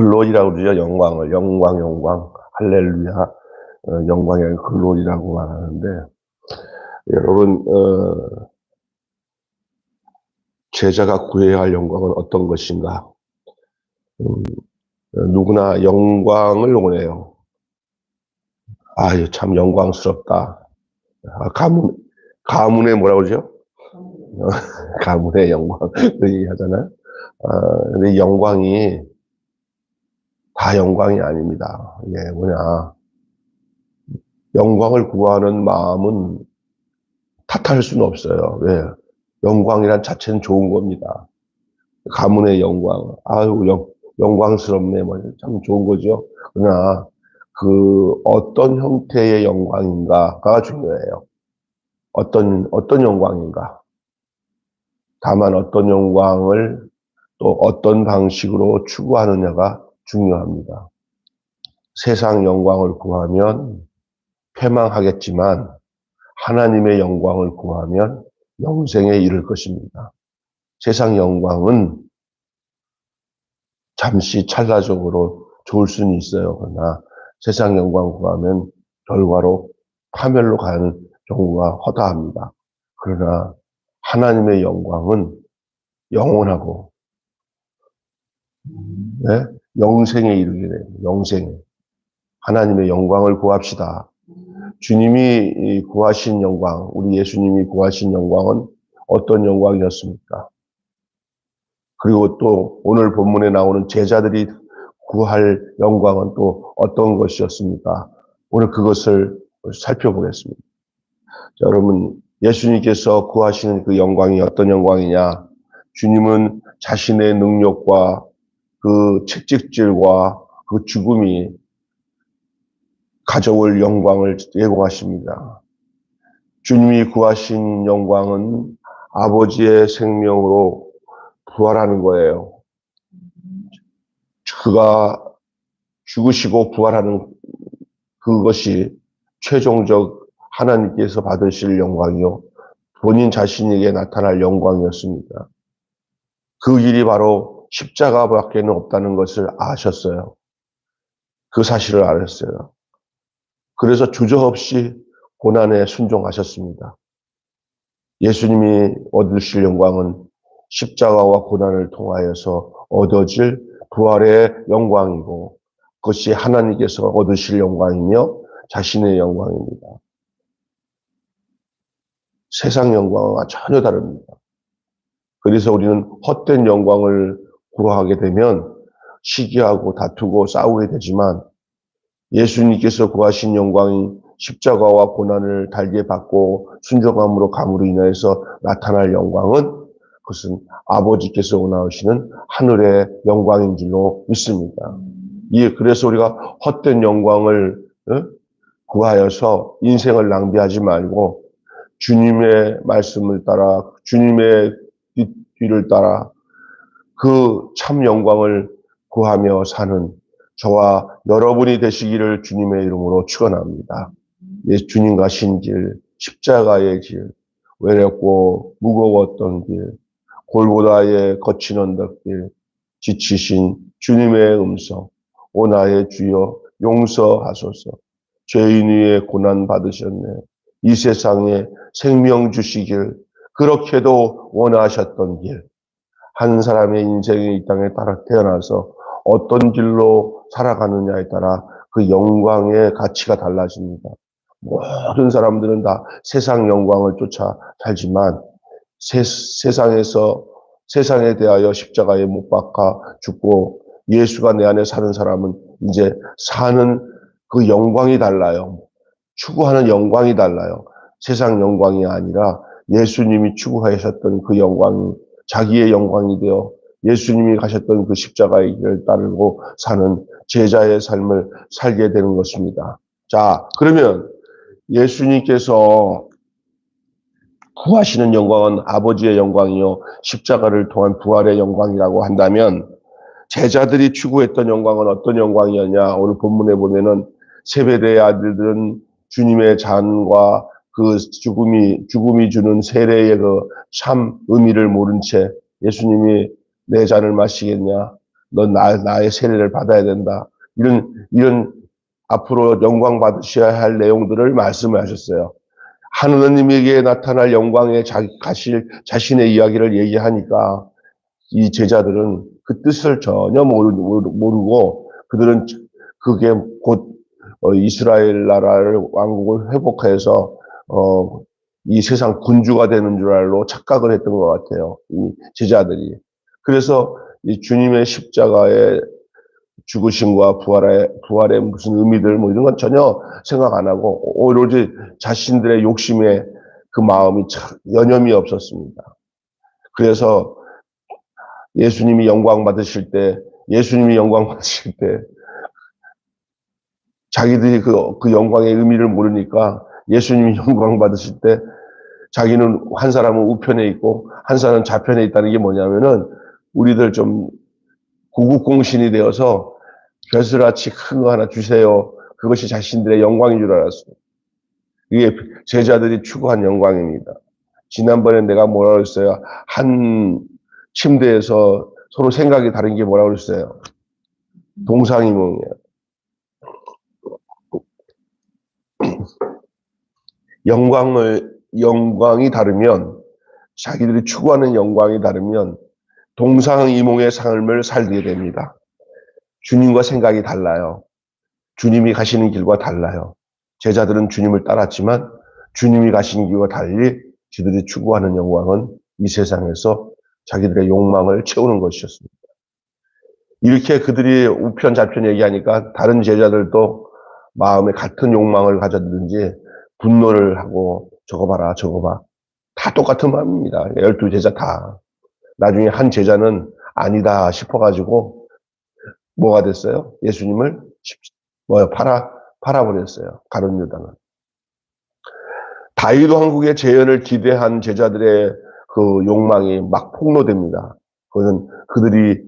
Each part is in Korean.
글로리라고 그러죠. 영광을. 영광. 할렐루야. 영광의 글로리라고 말하는데, 여러분, 제자가 구해야 할 영광은 어떤 것인가? 누구나 영광을 원해요. 아유, 참 영광스럽다. 가문의 뭐라고 그러죠? 가문의 영광. 그 얘기 하잖아요. 근데 영광이 다 영광이 아닙니다. 이게 뭐냐. 영광을 구하는 마음은 탓할 수는 없어요. 왜? 영광이란 자체는 좋은 겁니다. 가문의 영광. 아유, 영광스럽네. 뭐, 참 좋은 거죠. 그러나, 어떤 형태의 영광인가가 중요해요. 어떤 영광인가. 다만 어떤 영광을 또 어떤 방식으로 추구하느냐가 중요합니다. 세상 영광을 구하면 패망하겠지만 하나님의 영광을 구하면 영생에 이를 것입니다. 세상 영광은 잠시 찰나적으로 좋을 수는 있어요. 그러나 세상 영광 구하면 결과로 파멸로 가는 경우가 허다합니다. 그러나 하나님의 영광은 영원하고 네? 영생에 이르게 돼요. 영생에. 하나님의 영광을 구합시다. 주님이 구하신 영광, 우리 예수님이 구하신 영광은 어떤 영광이었습니까? 그리고 또 오늘 본문에 나오는 제자들이 구할 영광은 또 어떤 것이었습니까? 오늘 그것을 살펴보겠습니다. 자, 여러분, 예수님께서 구하시는 그 영광이 어떤 영광이냐? 주님은 자신의 능력과 그 채찍질과 그 죽음이 가져올 영광을 예고하십니다. 주님이 구하신 영광은 아버지의 생명으로 부활하는 거예요. 그가 죽으시고 부활하는 그것이 최종적 하나님께서 받으실 영광이요. 본인 자신에게 나타날 영광이었습니다. 그 길이 바로 십자가밖에는 없다는 것을 아셨어요. 그 사실을 알았어요. 그래서 주저없이 고난에 순종하셨습니다. 예수님이 얻으실 영광은 십자가와 고난을 통하여서 얻어질 부활의 영광이고 그것이 하나님께서 얻으실 영광이며 자신의 영광입니다. 세상 영광과 전혀 다릅니다. 그래서 우리는 헛된 영광을 구하게 되면 시기하고 다투고 싸우게 되지만 예수님께서 구하신 영광이 십자가와 고난을 달게 받고 순종함으로 감으로 인하여서 나타날 영광은 그것은 아버지께서 원하시는 하늘의 영광인 줄로 믿습니다. 그래서 우리가 헛된 영광을 구하여서 인생을 낭비하지 말고 주님의 말씀을 따라 주님의 뒤를 따라 그 참 영광을 구하며 사는 저와 여러분이 되시기를 주님의 이름으로 축원합니다. 주님 가신 길, 십자가의 길, 외롭고 무거웠던 길, 골고다의 거친 언덕길, 지치신 주님의 음성, 오 나의 주여 용서하소서. 죄인 위에 고난 받으셨네. 이 세상에 생명 주시길 그렇게도 원하셨던 길. 한 사람의 인생이 이 땅에 따라 태어나서 어떤 길로 살아가느냐에 따라 그 영광의 가치가 달라집니다. 모든 사람들은 다 세상 영광을 쫓아 살지만 세상에 대하여 십자가에 못 박아 죽고 예수가 내 안에 사는 사람은 이제 사는 그 영광이 달라요. 추구하는 영광이 달라요. 세상 영광이 아니라 예수님이 추구하셨던 그 영광이 자기의 영광이 되어 예수님이 가셨던 그 십자가의 길을 따르고 사는 제자의 삶을 살게 되는 것입니다. 자, 그러면 예수님께서 구하시는 영광은 아버지의 영광이요 십자가를 통한 부활의 영광이라고 한다면 제자들이 추구했던 영광은 어떤 영광이었냐? 오늘 본문에 보면은 세베대의 아들들은 주님의 잔과 그 죽음이 주는 세례의 그 참 의미를 모른 채 예수님이 내 잔을 마시겠냐? 넌 나의 세례를 받아야 된다. 이런 앞으로 영광 받으셔야 할 내용들을 말씀하셨어요. 하느님에게 나타날 영광에 자신의 이야기를 얘기하니까 이 제자들은 그 뜻을 전혀 모르고 그들은 그게 곧 이스라엘 나라를 왕국을 회복해서 이 세상 군주가 되는 줄 알고 착각을 했던 것 같아요. 이 제자들이. 그래서 이 주님의 십자가의 죽으심과 부활의 무슨 의미들 뭐 이런 건 전혀 생각 안 하고 오로지 자신들의 욕심에 그 마음이 참 여념이 없었습니다. 그래서 예수님이 영광 받으실 때 자기들이 그 영광의 의미를 모르니까 예수님이 영광 받으실 때 자기는 한 사람은 우편에 있고 한 사람은 좌편에 있다는 게 뭐냐면은 우리들 좀 구국공신이 되어서 벼슬아치 큰 거 하나 주세요. 그것이 자신들의 영광인 줄 알았어요. 이게 제자들이 추구한 영광입니다. 지난번에 내가 뭐라고 그랬어요? 한 침대에서 서로 생각이 다른 게 뭐라고 그랬어요? 동상이몽이에요. 영광이 다르면, 자기들이 추구하는 영광이 다르면 동상이몽의 삶을 살게 됩니다. 주님과 생각이 달라요. 주님이 가시는 길과 달라요. 제자들은 주님을 따랐지만 주님이 가시는 길과 달리 그들이 추구하는 영광은 이 세상에서 자기들의 욕망을 채우는 것이었습니다. 이렇게 그들이 우편 좌편 얘기하니까 다른 제자들도 마음에 같은 욕망을 가졌는지 분노를 하고 저거 봐라 저거 봐. 다 똑같은 마음입니다. 12제자 다. 나중에 한 제자는 아니다 싶어가지고 뭐가 됐어요? 예수님을 팔아버렸어요. 가룟 유다는. 다윗 왕국의 재현을 기대한 제자들의 그 욕망이 막 폭로됩니다. 그것은 그들이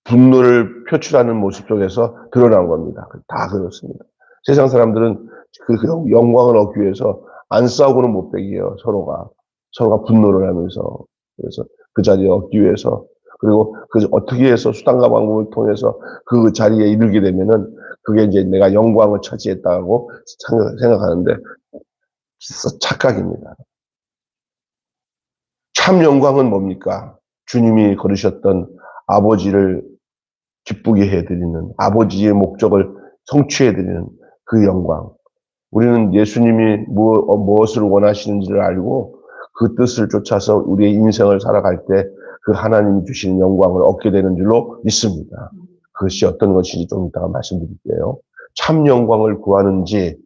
분노를 표출하는 모습 속에서 드러난 겁니다. 다 그렇습니다. 세상 사람들은 그 영광을 얻기 위해서 안 싸우고는 못 배기예요. 서로가 분노를 하면서. 그래서 그 자리에 얻기 위해서, 그리고 그 어떻게 해서 수단과 방법을 통해서 그 자리에 이르게 되면은 그게 이제 내가 영광을 차지했다고 생각하는데 착각입니다. 참 영광은 뭡니까? 주님이 걸으셨던 아버지를 기쁘게 해드리는, 아버지의 목적을 성취해드리는 그 영광. 우리는 예수님이 무엇을 원하시는지를 알고 그 뜻을 쫓아서 우리의 인생을 살아갈 때 그 하나님이 주시는 영광을 얻게 되는 줄로 믿습니다. 그것이 어떤 것인지 좀 이따가 말씀드릴게요. 참 영광을 구하는지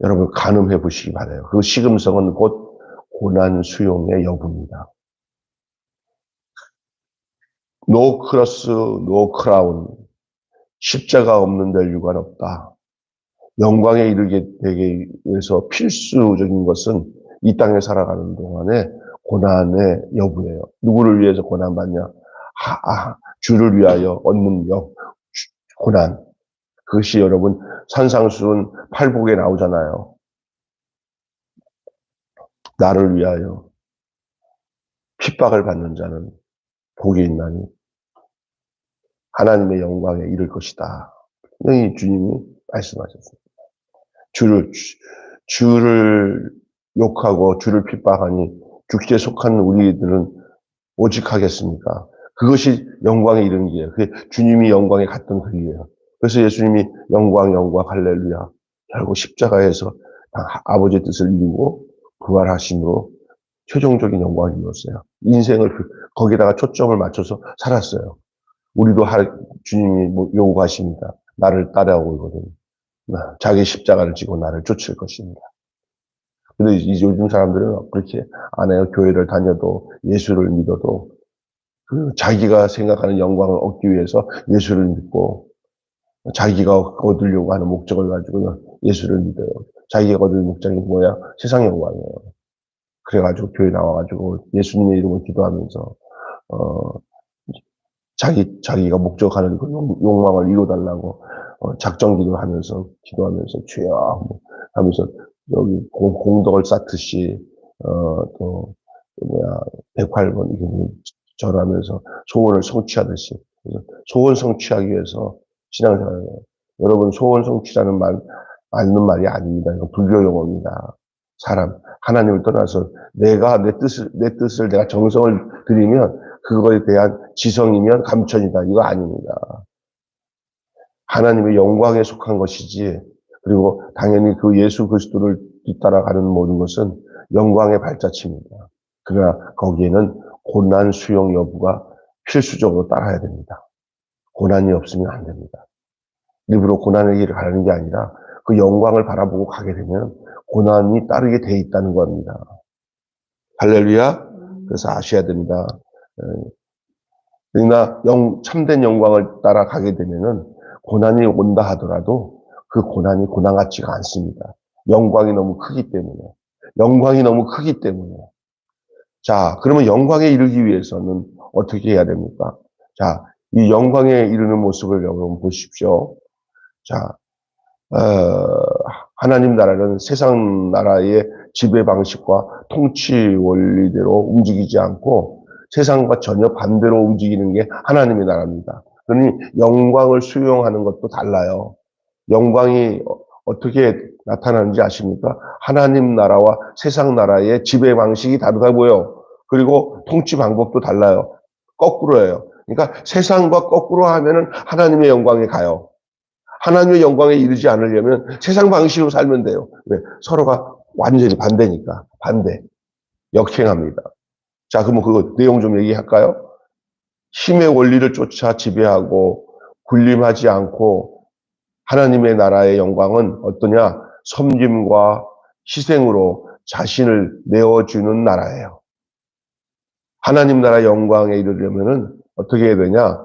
여러분 가늠해 보시기 바라요. 그 시금석은 곧 고난 수용의 여부입니다. No cross, no crown. 십자가 없는 데 유관 없다. 영광에 이르게 되기 위해서 필수적인 것은 이 땅에 살아가는 동안에 고난의 여부예요. 누구를 위해서 고난받냐? 주를 위하여 얻는 고난. 그것이 여러분 산상수훈 팔복에 나오잖아요. 나를 위하여 핍박을 받는 자는 복이 있나니 하나님의 영광에 이를 것이다. 이 주님이 말씀하셨습니다. 주를 욕하고 주를 핍박하니 죽기에 속한 우리들은 오직 하겠습니까? 그것이 영광에 이르는 길이에요. 그게 주님이 영광에 갔던 그 길이에요. 그래서 예수님이 영광 할렐루야 결국 십자가에서 아버지의 뜻을 이루고 부활하심으로 최종적인 영광을 이뤘어요. 인생을 거기다가 초점을 맞춰서 살았어요. 우리도 주님이 요구하십니다. 나를 따라오거든. 자기 십자가를 지고 나를 쫓을 것입니다. 근데 요즘 사람들은 그렇게 안 해요. 교회를 다녀도 예수를 믿어도 자기가 생각하는 영광을 얻기 위해서 예수를 믿고 자기가 얻으려고 하는 목적을 가지고 예수를 믿어요. 자기가 얻을 목적이 뭐야? 세상 영광이에요. 그래가지고 교회 나와가지고 예수님의 이름을 기도하면서 자기가 목적하는 그 욕망을 이루어달라고 작정기도 하면서 기도하면서 주여 하면서 여기 공덕을 쌓듯이 또 백활번 절하면서 소원을 성취하듯이 그래서 소원 성취하기 위해서 신앙생활을 해요. 여러분, 소원 성취라는 말, 맞는 말이 아닙니다. 이건 불교 용어입니다. 하나님을 떠나서 내가 내 뜻을 내가 정성을 들이면 그거에 대한 지성이면 감천이다. 이거 아닙니다. 하나님의 영광에 속한 것이지, 그리고 당연히 그 예수 그리스도를 뒤따라가는 모든 것은 영광의 발자취입니다. 그러나 거기에는 고난 수용 여부가 필수적으로 따라야 됩니다. 고난이 없으면 안 됩니다. 일부러 고난의 길을 가는 게 아니라 그 영광을 바라보고 가게 되면 고난이 따르게 돼 있다는 겁니다. 할렐루야. 그래서 아셔야 됩니다. 그러나 참된 영광을 따라가게 되면은 고난이 온다 하더라도 그 고난이 고난 같지가 않습니다. 영광이 너무 크기 때문에. 영광이 너무 크기 때문에. 자, 그러면 영광에 이르기 위해서는 어떻게 해야 됩니까? 자, 이 영광에 이르는 모습을 여러분 보십시오. 자, 하나님 나라는 세상 나라의 지배 방식과 통치 원리대로 움직이지 않고 세상과 전혀 반대로 움직이는 게 하나님의 나라입니다. 그러니 영광을 수용하는 것도 달라요. 영광이 어떻게 나타나는지 아십니까? 하나님 나라와 세상 나라의 지배 방식이 다르다고요. 그리고 통치 방법도 달라요. 거꾸로예요. 그러니까 세상과 거꾸로 하면은 하나님의 영광에 가요. 하나님의 영광에 이르지 않으려면 세상 방식으로 살면 돼요. 왜? 서로가 완전히 반대니까. 반대. 역행합니다. 자, 그러면 그 내용 좀 얘기할까요? 힘의 원리를 쫓아 지배하고 군림하지 않고 하나님의 나라의 영광은 어떠냐? 섬김과 희생으로 자신을 내어주는 나라예요. 하나님 나라 영광에 이르려면은 어떻게 해야 되냐?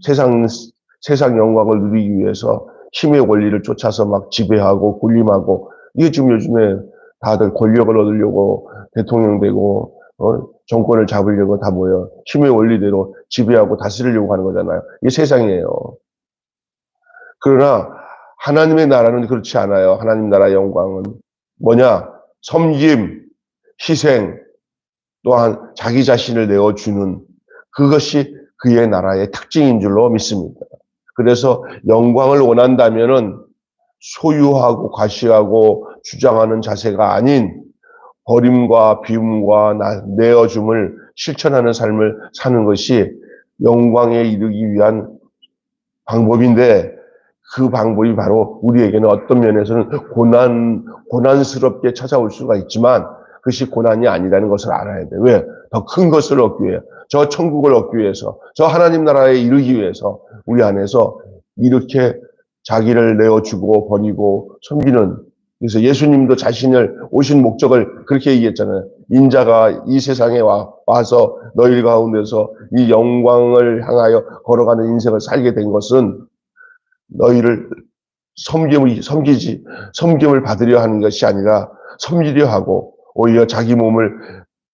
세상 영광을 누리기 위해서 힘의 원리를 쫓아서 막 지배하고 군림하고, 이게 지금 요즘에 다들 권력을 얻으려고 대통령 되고 정권을 잡으려고 다 모여 힘의 원리대로 지배하고 다스리려고 하는 거잖아요. 이게 세상이에요. 그러나 하나님의 나라는 그렇지 않아요. 하나님 나라의 영광은 뭐냐? 섬김, 희생, 또한 자기 자신을 내어주는, 그것이 그의 나라의 특징인 줄로 믿습니다. 그래서 영광을 원한다면은 소유하고 과시하고 주장하는 자세가 아닌 버림과 비움과 내어줌을 실천하는 삶을 사는 것이 영광에 이르기 위한 방법인데, 그 방법이 바로 우리에게는 어떤 면에서는 고난스럽게 찾아올 수가 있지만 그것이 고난이 아니라는 것을 알아야 돼. 왜? 더 큰 것을 얻기 위해, 저 천국을 얻기 위해서, 저 하나님 나라에 이르기 위해서 우리 안에서 이렇게 자기를 내어주고 버리고 섬기는, 그래서 예수님도 자신을 오신 목적을 그렇게 얘기했잖아요. 인자가 이 세상에 와서 너희 가운데서 이 영광을 향하여 걸어가는 인생을 살게 된 것은 너희를 섬김을 받으려 하는 것이 아니라 섬기려 하고, 오히려 자기 몸을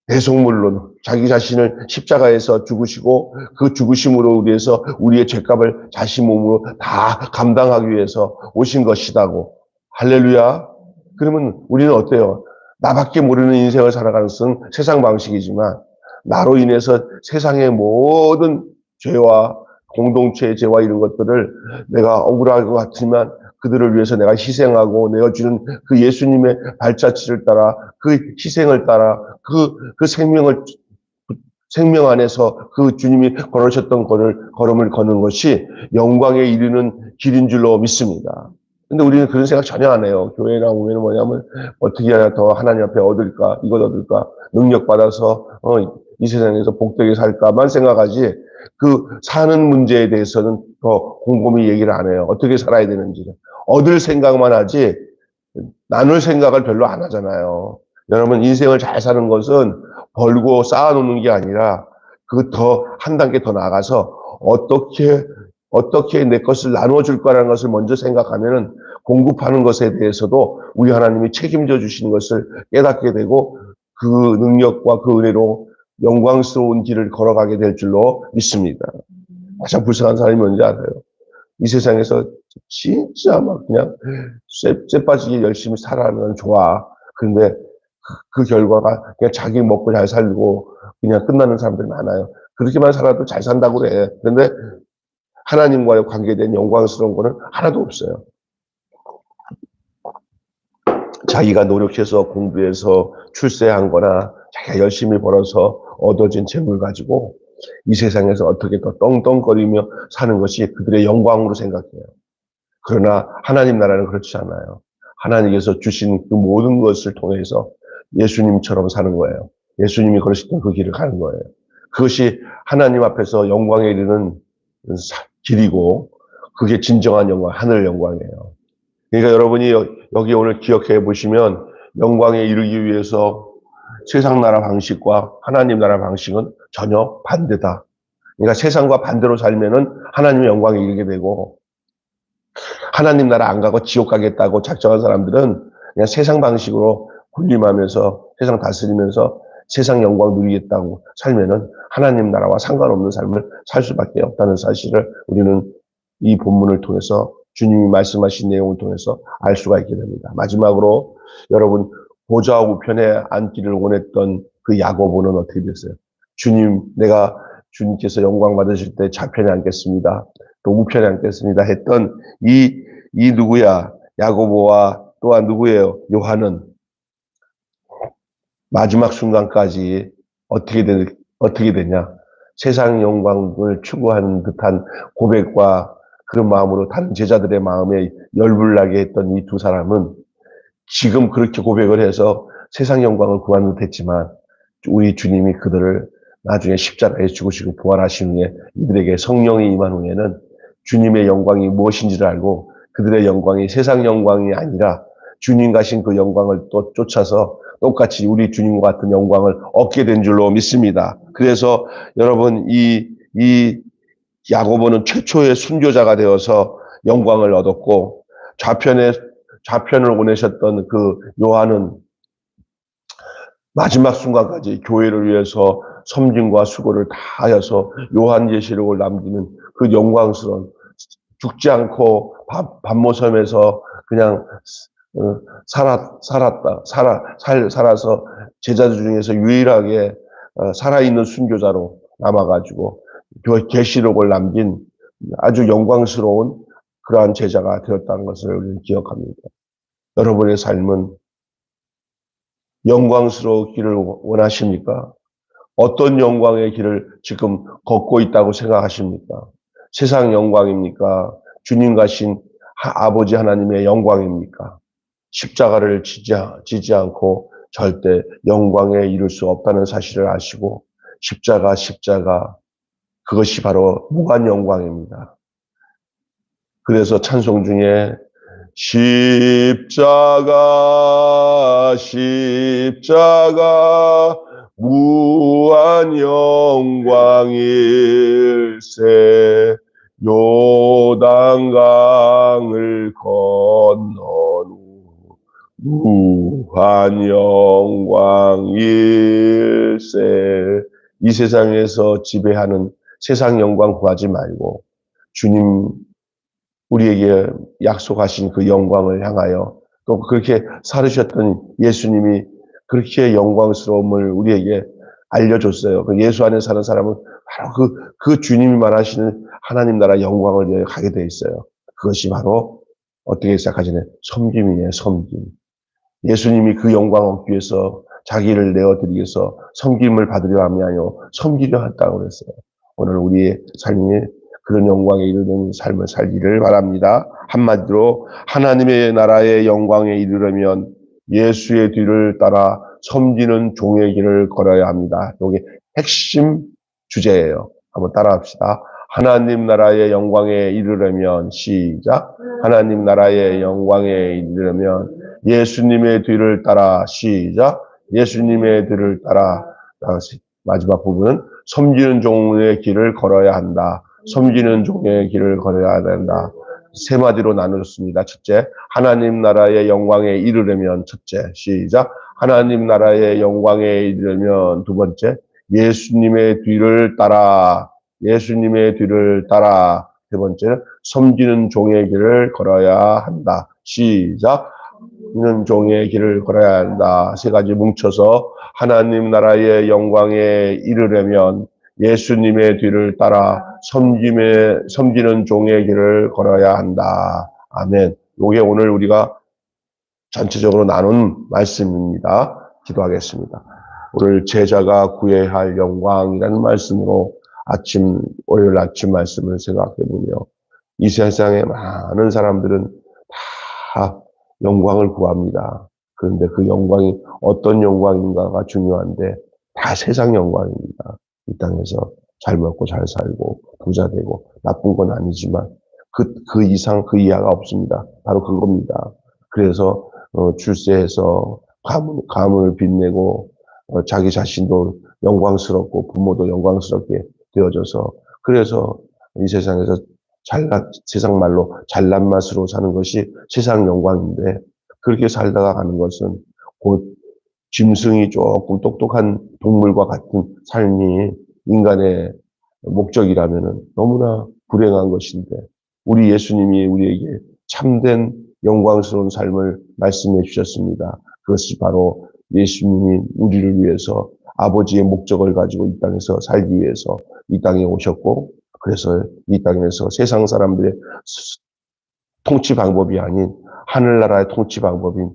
대속물로 자기 자신을 십자가에서 죽으시고 그 죽으심으로 위해서 우리의 죄값을 자신 몸으로 다 감당하기 위해서 오신 것이다고. 할렐루야. 그러면 우리는 어때요? 나밖에 모르는 인생을 살아가는 것은 세상 방식이지만 나로 인해서 세상의 모든 죄와 공동체의 죄와 이런 것들을 내가 억울할 것 같지만 그들을 위해서 내가 희생하고 내어주는 그 예수님의 발자취를 따라, 그 희생을 따라, 그 생명 안에서 그 주님이 걸으셨던 걸음을 걷는 것이 영광에 이르는 길인 줄로 믿습니다. 근데 우리는 그런 생각 전혀 안 해요. 교회에 나오면 뭐냐면 어떻게 해야 더 하나님 앞에 얻을까, 이것 얻을까, 능력받아서 이 세상에서 복되게 살까만 생각하지, 그 사는 문제에 대해서는 더 곰곰이 얘기를 안 해요. 어떻게 살아야 되는지를. 얻을 생각만 하지 나눌 생각을 별로 안 하잖아요. 여러분, 인생을 잘 사는 것은 벌고 쌓아놓는 게 아니라 그 더 한 단계 더 나가서 어떻게 내 것을 나눠줄 거라는 것을 먼저 생각하면은 공급하는 것에 대해서도 우리 하나님이 책임져 주시는 것을 깨닫게 되고 그 능력과 그 은혜로 영광스러운 길을 걸어가게 될 줄로 믿습니다. 가장 불쌍한 사람이 뭔지 알아요? 이 세상에서 진짜 막 그냥 쇠 빠지게 열심히 살아가는 건 좋아. 그런데 그 결과가 그냥 자기 먹고 잘 살고 그냥 끝나는 사람들이 많아요. 그렇게만 살아도 잘 산다고 그래. 그런데 하나님과의 관계된 영광스러운 거는 하나도 없어요. 자기가 노력해서 공부해서 출세한 거나 자기가 열심히 벌어서 얻어진 재물 가지고 이 세상에서 어떻게 더 떵떵거리며 사는 것이 그들의 영광으로 생각해요. 그러나 하나님 나라는 그렇지 않아요. 하나님께서 주신 그 모든 것을 통해서 예수님처럼 사는 거예요. 예수님이 걸으셨던 그 길을 가는 거예요. 그것이 하나님 앞에서 영광에 이르는 길이고 그게 진정한 영광, 하늘 영광이에요. 그러니까 여러분이 여기 오늘 기억해 보시면 영광에 이르기 위해서 세상 나라 방식과 하나님 나라 방식은 전혀 반대다. 그러니까 세상과 반대로 살면은 하나님의 영광에 이르게 되고 하나님 나라 안 가고 지옥 가겠다고 작정한 사람들은 그냥 세상 방식으로 군림하면서 세상 다스리면서 세상 영광 누리겠다고 살면은 하나님 나라와 상관없는 삶을 살 수밖에 없다는 사실을 우리는 이 본문을 통해서 주님이 말씀하신 내용을 통해서 알 수가 있게 됩니다. 마지막으로 여러분 보좌 우편에 앉기를 원했던 그 야고보는 어떻게 됐어요? 주님, 내가 주님께서 영광 받으실 때 좌편에 앉겠습니다. 또 우편에 앉겠습니다. 했던 이 누구야? 야고보와 또한 누구예요? 요한은 마지막 순간까지 어떻게 되냐? 세상 영광을 추구하는 듯한 고백과 그런 마음으로 다른 제자들의 마음에 열불나게 했던 이 두 사람은 지금 그렇게 고백을 해서 세상 영광을 구하는 듯 했지만 우리 주님이 그들을 나중에 십자가에 죽으시고 부활하신 후에 이들에게 성령이 임한 후에는 주님의 영광이 무엇인지를 알고 그들의 영광이 세상 영광이 아니라 주님 가신 그 영광을 또 쫓아서 똑같이 우리 주님과 같은 영광을 얻게 된 줄로 믿습니다. 그래서 여러분 이 야고보는 최초의 순교자가 되어서 영광을 얻었고 좌편을 보내셨던 그 요한은 마지막 순간까지 교회를 위해서 섬김과 수고를 다 하여서 요한계시록을 남기는 그 영광스러운 죽지 않고 밤모섬에서 그냥 살아서 제자들 중에서 유일하게 살아있는 순교자로 남아가지고 계시록을 남긴 아주 영광스러운 그러한 제자가 되었다는 것을 우리는 기억합니다. 여러분의 삶은 영광스러우기를 원하십니까? 어떤 영광의 길을 지금 걷고 있다고 생각하십니까? 세상 영광입니까? 주님 가신 아버지 하나님의 영광입니까? 십자가를 지지 않고 절대 영광에 이를 수 없다는 사실을 아시고 십자가 그것이 바로 무한 영광입니다. 그래서 찬송 중에 십자가 무한 영광일세 요단강을 건넌 무한 영광일세. 이 세상에서 지배하는 세상 영광 구하지 말고 주님 우리에게 약속하신 그 영광을 향하여 또 그렇게 살으셨던 예수님이 그렇게 영광스러움을 우리에게 알려줬어요. 그 예수 안에 사는 사람은 바로 그 주님이 말하시는 하나님 나라 영광을 위해 가게 돼 있어요. 그것이 바로 어떻게 시작하시네? 섬김이에요, 섬김. 예수님이 그 영광 얻기 위해서 자기를 내어드리기 위해서 섬김을 받으려 하며 섬기려 했다고 그랬어요. 오늘 우리의 삶이 그런 영광에 이르는 삶을 살기를 바랍니다. 한마디로 하나님의 나라의 영광에 이르려면 예수의 뒤를 따라 섬기는 종의 길을 걸어야 합니다. 이게 핵심 주제예요. 한번 따라합시다. 하나님 나라의 영광에 이르려면 시작. 하나님 나라의 영광에 이르려면 예수님의 뒤를 따라 시작. 예수님의 뒤를 따라 마지막 부분은 섬기는 종의 길을 걸어야 한다. 섬기는 종의 길을 걸어야 된다. 세 마디로 나누었습니다. 첫째, 하나님 나라의 영광에 이르려면 첫째, 시작. 하나님 나라의 영광에 이르려면 두 번째, 예수님의 뒤를 따라 세 번째는 섬기는 종의 길을 걸어야 한다. 시작. 섬기는 종의 길을 걸어야 한다. 세 가지 뭉쳐서 하나님 나라의 영광에 이르려면 예수님의 뒤를 따라 섬기는 종의 길을 걸어야 한다. 아멘. 요게 오늘 우리가 전체적으로 나눈 말씀입니다. 기도하겠습니다. 오늘 제자가 구해야 할 영광이라는 말씀으로 월요일 아침 말씀을 생각해보며 이 세상에 많은 사람들은 다 영광을 구합니다. 그런데 그 영광이 어떤 영광인가가 중요한데 다 세상 영광입니다. 이 땅에서 잘 먹고 잘 살고 부자 되고 나쁜 건 아니지만 그 이상 그 이하가 없습니다. 바로 그겁니다. 그래서 출세해서 가문을 빛내고 자기 자신도 영광스럽고 부모도 영광스럽게 되어져서 그래서 이 세상에서 세상 말로 잘난 맛으로 사는 것이 세상 영광인데 그렇게 살다가 가는 것은 곧 짐승이 조금 똑똑한 동물과 같은 삶이 인간의 목적이라면 너무나 불행한 것인데 우리 예수님이 우리에게 참된 영광스러운 삶을 말씀해 주셨습니다. 그것이 바로 예수님이 우리를 위해서 아버지의 목적을 가지고 이 땅에서 살기 위해서 이 땅에 오셨고 그래서 이 땅에서 세상 사람들의 통치 방법이 아닌 하늘나라의 통치 방법인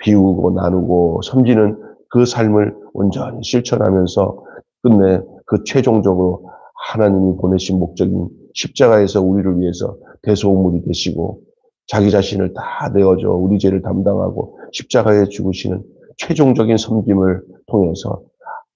비우고 나누고 섬기는 그 삶을 온전히 실천하면서 끝내 그 최종적으로 하나님이 보내신 목적인 십자가에서 우리를 위해서 대속물이 되시고 자기 자신을 다 내어줘 우리 죄를 담당하고 십자가에 죽으시는 최종적인 섬김을 통해서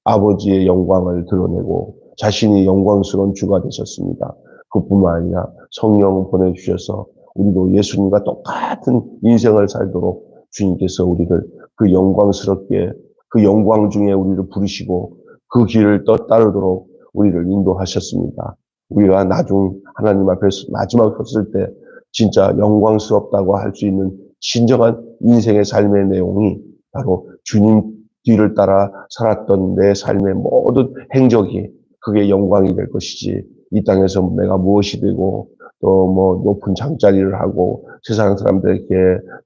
아버지의 영광을 드러내고 자신이 영광스러운 주가 되셨습니다. 그뿐만 아니라 성령을 보내주셔서 우리도 예수님과 똑같은 인생을 살도록 주님께서 우리를 그 영광스럽게 그 영광 중에 우리를 부르시고 그 길을 따르도록 우리를 인도하셨습니다. 우리가 나중 하나님 앞에 마지막 섰을 때 진짜 영광스럽다고 할 수 있는 진정한 인생의 삶의 내용이 바로 주님 뒤를 따라 살았던 내 삶의 모든 행적이 그게 영광이 될 것이지 이 땅에서 내가 무엇이 되고 또 뭐 높은 장자리를 하고 세상 사람들에게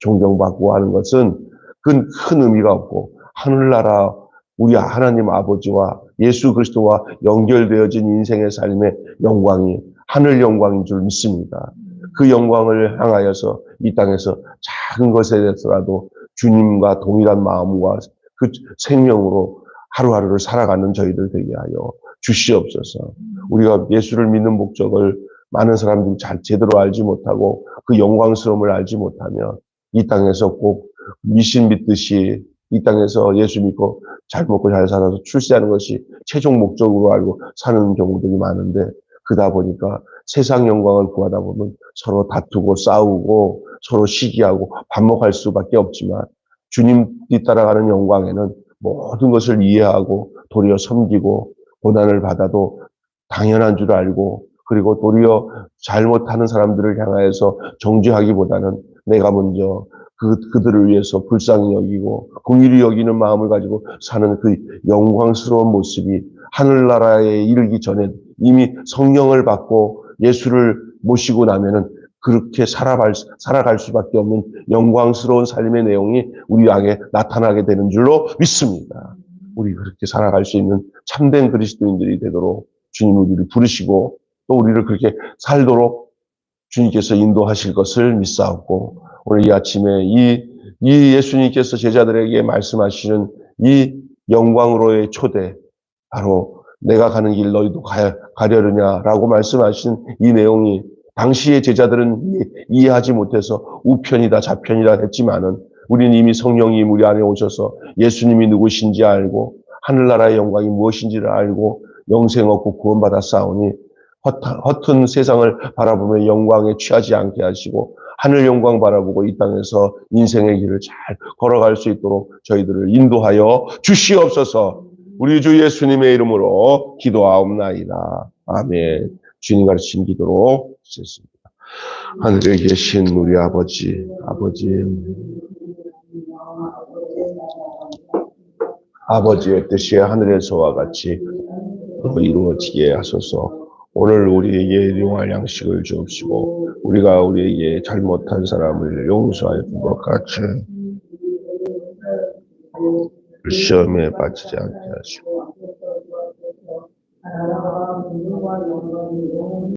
존경받고 하는 것은 큰 의미가 없고 하늘나라 우리 하나님 아버지와 예수 그리스도와 연결되어진 인생의 삶의 영광이 하늘 영광인 줄 믿습니다. 그 영광을 향하여서 이 땅에서 작은 것에 대해서라도 주님과 동일한 마음과 그 생명으로 하루하루를 살아가는 저희들 되게 하여 주시옵소서. 우리가 예수를 믿는 목적을 많은 사람들이 제대로 알지 못하고 그 영광스러움을 알지 못하면 이 땅에서 꼭 미신 믿듯이 이 땅에서 예수 믿고 잘 먹고 잘 살아서 출세하는 것이 최종 목적으로 알고 사는 경우들이 많은데 그러다 보니까 세상 영광을 구하다 보면 서로 다투고 싸우고 서로 시기하고 반목할 수밖에 없지만 주님 뒤따라가는 영광에는 모든 것을 이해하고 도리어 섬기고 고난을 받아도 당연한 줄 알고 그리고 도리어 잘못하는 사람들을 향하여서 정죄하기보다는 내가 먼저 그들을 위해서 불쌍히 여기고 긍휼히 여기는 마음을 가지고 사는 그 영광스러운 모습이 하늘나라에 이르기 전에 이미 성령을 받고 예수를 모시고 나면은 그렇게 살아갈 수밖에 없는 영광스러운 삶의 내용이 우리 안에 나타나게 되는 줄로 믿습니다. 우리 그렇게 살아갈 수 있는 참된 그리스도인들이 되도록 주님 우리를 부르시고 또 우리를 그렇게 살도록 주님께서 인도하실 것을 믿사옵고 오늘 이 아침에 이 예수님께서 제자들에게 말씀하시는 이 영광으로의 초대 바로 내가 가는 길 너희도 가려느냐라고 말씀하신 이 내용이 당시의 제자들은 이해하지 못해서 우편이다 좌편이다 했지만은 우리는 이미 성령이 우리 안에 오셔서 예수님이 누구신지 알고 하늘나라의 영광이 무엇인지를 알고 영생 얻고 구원받았사오니 허튼 세상을 바라보며 영광에 취하지 않게 하시고 하늘 영광 바라보고 이 땅에서 인생의 길을 잘 걸어갈 수 있도록 저희들을 인도하여 주시옵소서. 우리 주 예수님의 이름으로 기도하옵나이다. 아멘. 주님 가르친 기도로 시작했습니다. 하늘에 계신 우리 아버지, 아버지의 뜻이 하늘에서와 같이 이루어지게 하소서. 오늘 우리에게 일용할 양식을 주옵시고 우리가 우리에게 잘못한 사람을 용서하여 준 것 같이 시험에 빠지지 않게 하시고